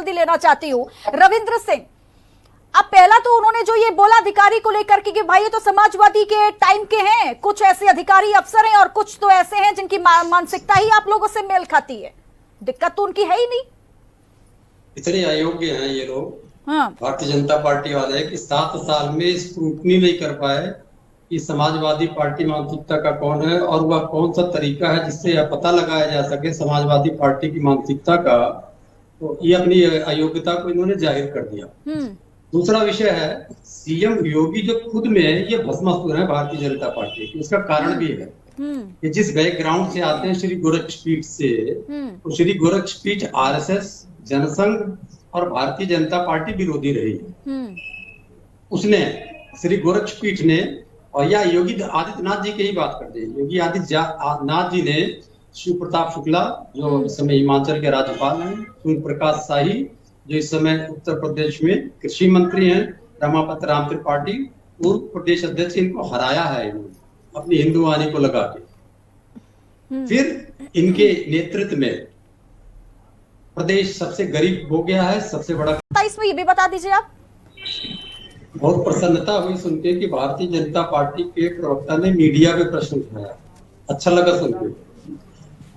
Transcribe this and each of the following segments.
जल्दी लेना चाहती हूँ। रविंद्र सिंह, अब पहला तो उन्होंने जो ये बोला अधिकारी को लेकर कि भाई ये तो समाजवादी के टाइम के हैं, कुछ ऐसे अधिकारी अफसर हैं और कुछ तो ऐसे हैं जिनकी मानसिकता ही आप लोगों से मेल खाती है। दिक्कत तो उनकी है ही नहीं, इतने अयोग्य हैं ये लोग। हाँ। भारतीय जनता पार्टी वाले कि 7 साल में स्क्रूटनी नहीं कर पाए कि समाजवादी पार्टी मानसिकता का कौन है और वह कौन सा तरीका है जिससे यह पता लगाया जा सके समाजवादी पार्टी की मानसिकता का। तो ये अपनी अयोग्यता को इन्होंने जाहिर कर दिया। दूसरा विषय है सीएम योगी जो खुद में ये भस्मासुर है भारतीय जनता पार्टी की। उसका कारण भी है कि जिस बैकग्राउंड से आते हैं श्री गोरक्षपीठ से, तो श्री गोरक्षपीठ आरएसएस, जनसंघ और भारतीय जनता पार्टी विरोधी रही है। उसने श्री गोरक्षपीठ ने, और या योगी आदित्यनाथ जी की ही बात करते हैं, योगी आदित्यनाथ जी ने शिव प्रताप शुक्ला जो इस समय हिमाचल के राज्यपाल हैं, सूर्य प्रकाश शाही जो इस समय उत्तर प्रदेश में कृषि मंत्री हैं, रमापत राम त्रिपाठी पूर्व प्रदेश अध्यक्ष, इनको हराया है इन्होंने अपनी हिंदू वाणी को लगा के। फिर इनके नेतृत्व में प्रदेश सबसे गरीब हो गया है, सबसे बड़ा। इसमें ये भी बता दीजिए आप। बहुत प्रसन्नता हुई सुनके कि भारतीय जनता पार्टी के प्रवक्ता ने मीडिया पे प्रश्न उठाया, अच्छा लगा सुनके।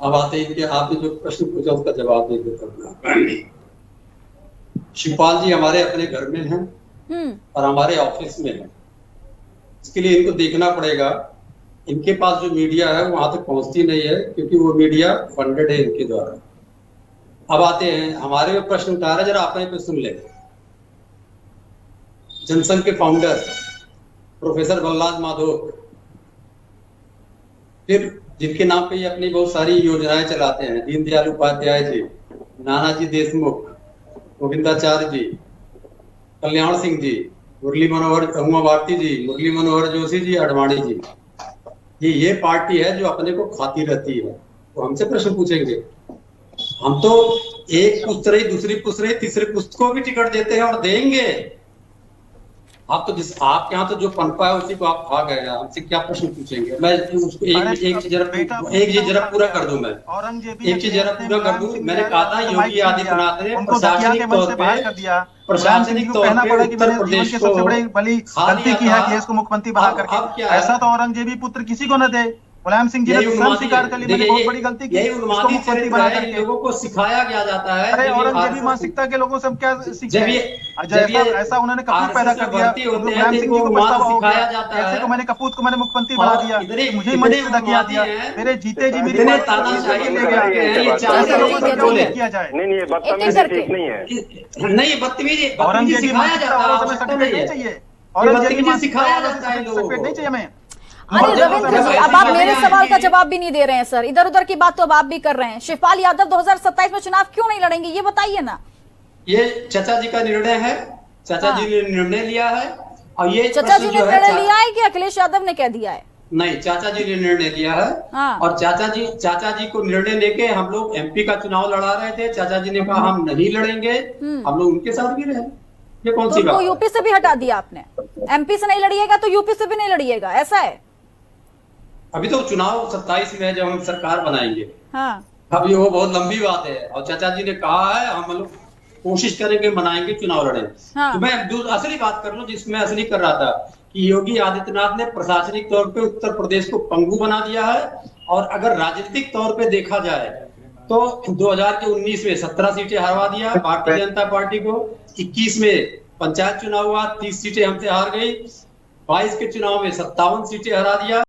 अब आते हैं कि आपने जो प्रश्न पूछा उसका जवाब दे देता। शिवपाल जी हमारे अपने घर में हैं और हमारे ऑफिस में हैं। इसके लिए इनको देखना पड़ेगा। इनके पास जो मीडिया है वहां तक पहुंचती नहीं है क्योंकि वो मीडिया फंडेड है इनके द्वारा। अब आते हैं हमारे में प्रश्न उठा रहे, जरा आपने पे सुन ले। जनसंघ के फाउंडर प्रोफेसर बलराज माधव, फिर जिनके नाम पे ये अपनी बहुत सारी योजनाएं चलाते हैं, दीनदयाल उपाध्याय जी, नानाजी देशमुख, गोविंदाचार्य जी, कल्याण सिंह जी, मुरली मनोहर, उमा भारती जी, मुरली मनोहर जोशी जी, अडवाणी जी, ये पार्टी है जो अपने को खाती रहती है। तो हमसे प्रश्न पूछेंगे, हम तो एक पुस्त रही, दूसरी पुस्त रही, तीसरे पुस्त को भी टिकट देते हैं और देंगे। आप तो जिस आपके यहाँ तो जो पनपा है उसी को आप खा गए। हमसे क्या प्रश्न पूछेंगे? मैं उसको एक चीज जरा पूरा कर दूं। मैं एक चीज जरा पूरा कर दूं। मैंने कहा था योगी आदित्यनाथ ने प्रशासनिक तौर पे उत्तर प्रदेश को गलती की है कि इसको मुख्यमंत्री बना करके, ऐसा तो औरंगजेबी पुत्र किसी को न दे। मुलायम सिंह जी ने स्वयं स्वीकार कर ली, मैंने बहुत बड़ी गलती की, उसको मुख्यमंत्री बना करके। लोगों को सिखाया क्या जाता है? अरे औरंगजेबी मानसिकता के लोगों से हम क्या सीखते हैं? ऐसा उन्होंने कपूत पैदा कर दिया, मुलायम सिंह जी को पछतावा हो गया। ऐसे को मैंने कपूत को मैंने मुख्यमंत्री बना दिया, मुझे मर्यादा किया दिया, मेरे जीते जी मेरी बात किया जाए। नहीं, बदतमीजी औरंगजेबी मानसिकता नहीं चाहिए, औरंगजेबी सिखाया जाता है नहीं चाहिए हमें। अरे रविंद्र जी, अब आप मेरे सवाल का जवाब भी नहीं दे रहे हैं सर, इधर उधर की बात तो अब आप भी कर रहे हैं। शिवपाल यादव 2027 में चुनाव क्यों नहीं लड़ेंगे ये बताइए ना। ये चाचा जी का निर्णय है, चाचा जी ने निर्णय लिया है। और ये चाचा जी ने निर्णय लिया है कि अखिलेश यादव ने कह दिया है? नहीं, चाचा जी ने निर्णय लिया है। और चाचा जी को निर्णय लेके हम लोग एमपी का चुनाव लड़ा रहे थे। चाचा जी ने कहा हम नहीं लड़ेंगे, हम लोग उनके साथ भी रहे। ये कौन सी बात? यूपी से भी हटा दिया आपने, एमपी से नहीं लड़िएगा तो यूपी से भी नहीं लड़िएगा, ऐसा है? अभी तो चुनाव 27 में है जब हम सरकार बनाएंगे। हाँ। अभी वो बहुत लंबी बात है। और चाचा जी ने कहा है हम लोग कोशिश करेंगे, मनाएंगे, चुनाव लड़ेंगे। हाँ। तो मैं असली बात कर लूं जिसमें असली कर रहा था कि योगी आदित्यनाथ ने प्रशासनिक तौर पे उत्तर प्रदेश को पंगु बना दिया है। और अगर राजनीतिक तौर पे देखा जाए तो 2019 में 17 सीटें हरवा दिया भारतीय जनता पार्टी को। 21 में पंचायत चुनाव हुआ, 30 सीटें हमसे हार गई। 22 के चुनाव में 57 सीटें हरा दिया।